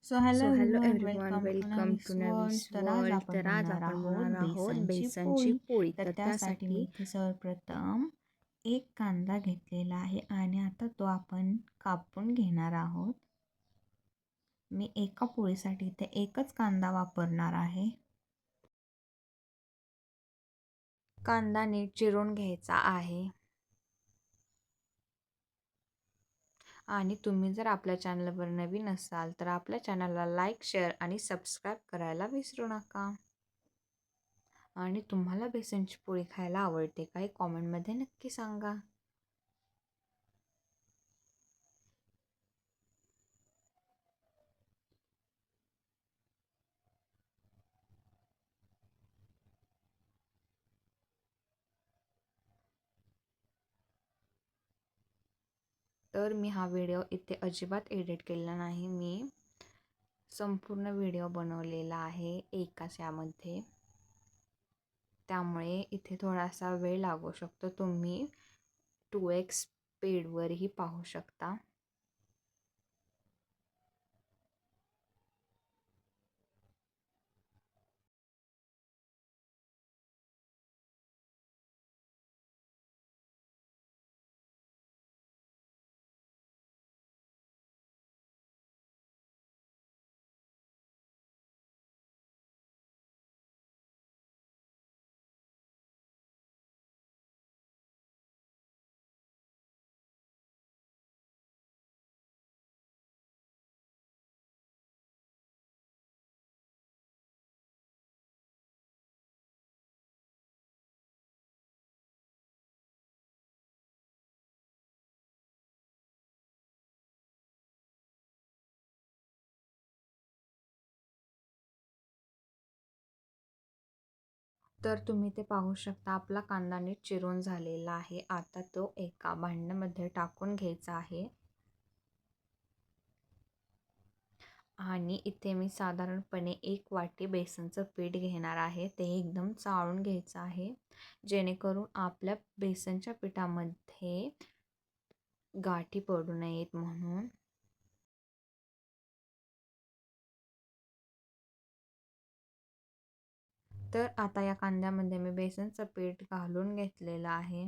So hello so hello everyone, everyone, welcome to welcome Navis to world. Navis तर आज world. आपण तर आज बनवणार आपण आहोत बनवणार आहोत बेसनची बेसनची पोळी. पोळी. तर तर त्यासाठी मी त्यासाठी इथे सर्वप्रथम एक कांदा घेतलेला आहे आणि आता तो आपण कापून घेणार आहोत. मी एका पोळीसाठी इथे एकच कांदा वापरणार आहे. कांदा नीट चिरून घ्यायचा आहे. आणि तुम्ही जर आपल्या चॅनलवर नवीन असाल तर आपल्या चॅनलला लाईक, शेअर आणि सबस्क्राईब करायला विसरू नका. आणि तुम्हाला बेसनची पोळी खायला आवडते का? कॉमेंटमध्ये नक्की सांगा. तर मी हा व्हिडिओ इथे अजिबात एडिट केलेला नाही. मी संपूर्ण व्हिडिओ बनवलेला आहे एकाच यामध्ये. त्यामुळे इथे थोडासा वेळ लागू शकतो. तुम्ही 2x स्पीडवरही पाहू शकता. तर तुम्ही ते पाहू शकता, आपला कांदा नीट चिरून झालेला आहे. आता तो एका भांड्यामध्ये टाकून घ्यायचा आहे. आणि इथे मी साधारणपणे 1 वाटी बेसनचं पीठ घेणार आहे. ते एकदम चाळून घ्यायचं आहे, जेणेकरून आपल्या बेसनच्या पिठामध्ये गाठी पडू नयेत म्हणून. तर आता या कांद्यामध्ये मी बेसनचं पीठ घालून घेतलेलं आहे.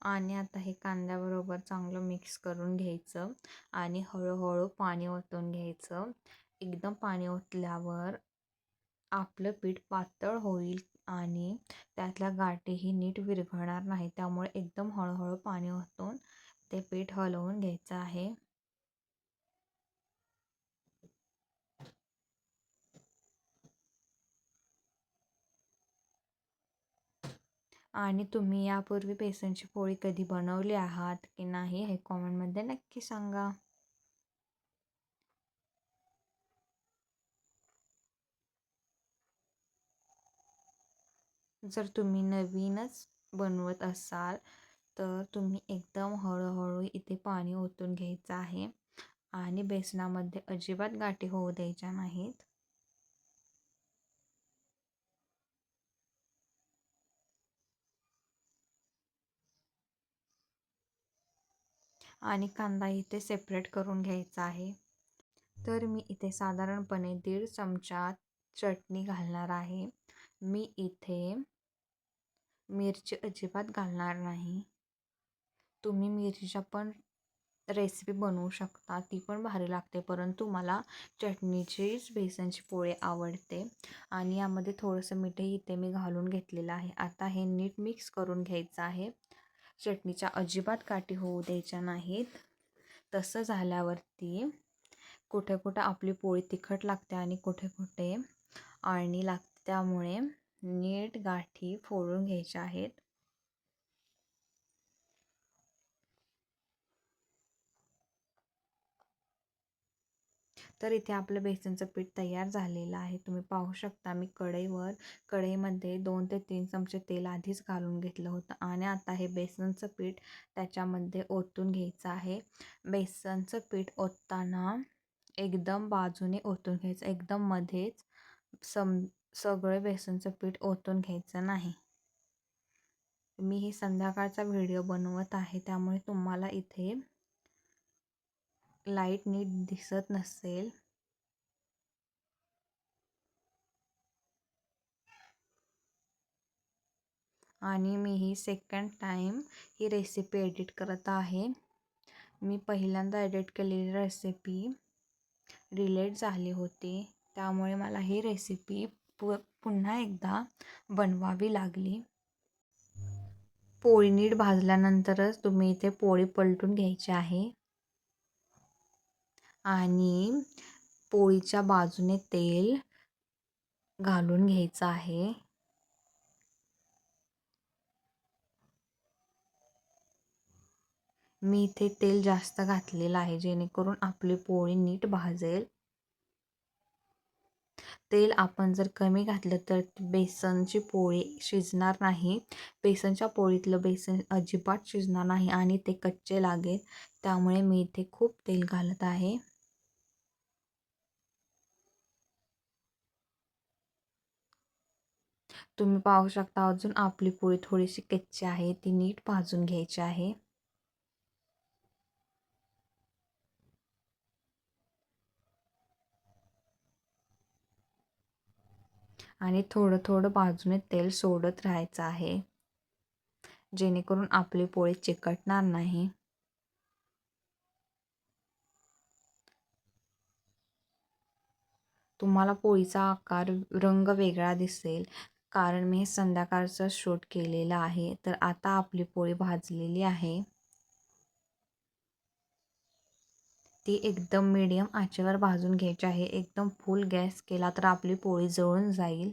आणि आता हे कांद्याबरोबर चांगलं मिक्स करून घ्यायचं आणि हळूहळू पाणी ओतून घ्यायचं. एकदम पाणी ओतल्यावर आपलं पीठ पातळ होईल आणि त्यातल्या गाठीही नीट विरघळणार नाही. त्यामुळे एकदम हळूहळू पाणी ओतून ते पीठ हलवून घ्यायचं आहे. आणि तुम्ही यापूर्वी बेसनची पोळी कधी बनवली आहात की नाही हे कॉमेंटमध्ये नक्की सांगा. जर तुम्ही नवीनच बनवत असाल तर तुम्ही एकदम हळूहळू इथे पाणी ओतून घ्यायचं आहे आणि बेसनामध्ये अजिबात गाठी होऊ द्यायच्या नाहीत. आणि कांदा इथे सेपरेट करून घ्यायचा आहे. तर मी इथे साधारणपणे 1.5 चमचा चटणी घालणार आहे. मी इथे मिरची अजिबात घालणार नाही. तुम्ही मिरचीच्या पण रेसिपी बनवू शकता, ती पण भारी लागते. परंतु मला चटणीचीच बेसनची पोळी आवडते. आणि यामध्ये थोडंसं मीठही इथे मी घालून घेतलेलं आहे. आता हे नीट मिक्स करून घ्यायचं आहे. चटणीच्या अजिबात गाठी होऊ द्यायच्या नाहीत. तसं झाल्यावरती कुठे कुठे आपली पोळी तिखट लागते आणि कुठे कुठे आळणी लागते. त्यामुळे नीट गाठी फोडून घ्यायच्या आहेत. तर इथे आपलं बेसनचं पीठ तयार झालेलं आहे. तुम्ही पाहू शकता, मी कढईमध्ये 2 ते 3 चमचे तेल आधीच घालून घेतलं होतं आणि आता हे बेसनचं पीठ त्याच्यामध्ये ओतून घ्यायचं आहे. बेसनचं पीठ ओतताना एकदम बाजूने ओतून घ्यायचं, एकदम मध्येच सगळं बेसनचं पीठ ओतून घ्यायचं नाही. मी ही संध्याकाळचा व्हिडिओ बनवत आहे, त्यामुळे तुम्हाला इथे लाईट नीट दिसत नसेल आणि मी ही सेकंड टाईम ही रेसिपी एडिट करत आहे. मी पहिल्यांदा एडिट केलेली रेसिपी डिलीट झाली होती, त्यामुळे मला ही रेसिपी पुन्हा एकदा बनवावी लागली. पोळी नीट भाजल्यानंतरच तुम्ही इथे पोळी पलटून घ्यायची आहे आणि पोळीच्या बाजूने तेल घालून घ्यायचं आहे. मी इथे तेल जास्त घातलेलं आहे जेणेकरून आपली पोळी नीट भाजेल. तेल आपण जर कमी घातलं तर बेसनची पोळी शिजणार नाही. बेसनच्या पोळीतलं बेसन अजिबात शिजणार नाही आणि ते कच्चे लागेल. त्यामुळे मी इथे खूप तेल घालत आहे. तुम्ही पाहू शकता अजून आपली पोळी थोडीशी कच्ची आहे, ती नीट भाजून घ्यायची आहे. आणि थोडं थोडं बाजूने तेल सोडत राहायचं आहे जेणेकरून आपली पोळी चिकटणार नाही. तुम्हाला पोळीचा आकार रंग वेगळा दिसेल कारण मी संध्याकाळचं शूट केलेलं आहे. तर आता आपली पोळी भाजलेली आहे. ती एकदम मीडियम आचेवर भाजून घ्यायची आहे. एकदम फुल गॅस केला तर आपली पोळी जळून जाईल.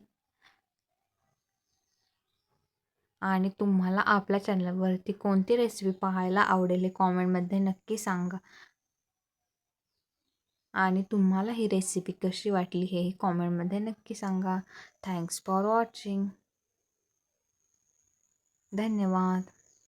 आणि तुम्हाला आपल्या चॅनलवरती कोणती रेसिपी पाहायला आवडेल हे कॉमेंटमध्ये नक्की सांगा. आणि तुम्हाला ही रेसिपी कशी वाटली हे कॉमेंटमध्ये नक्की सांगा. Thanks for watching. धन्यवाद.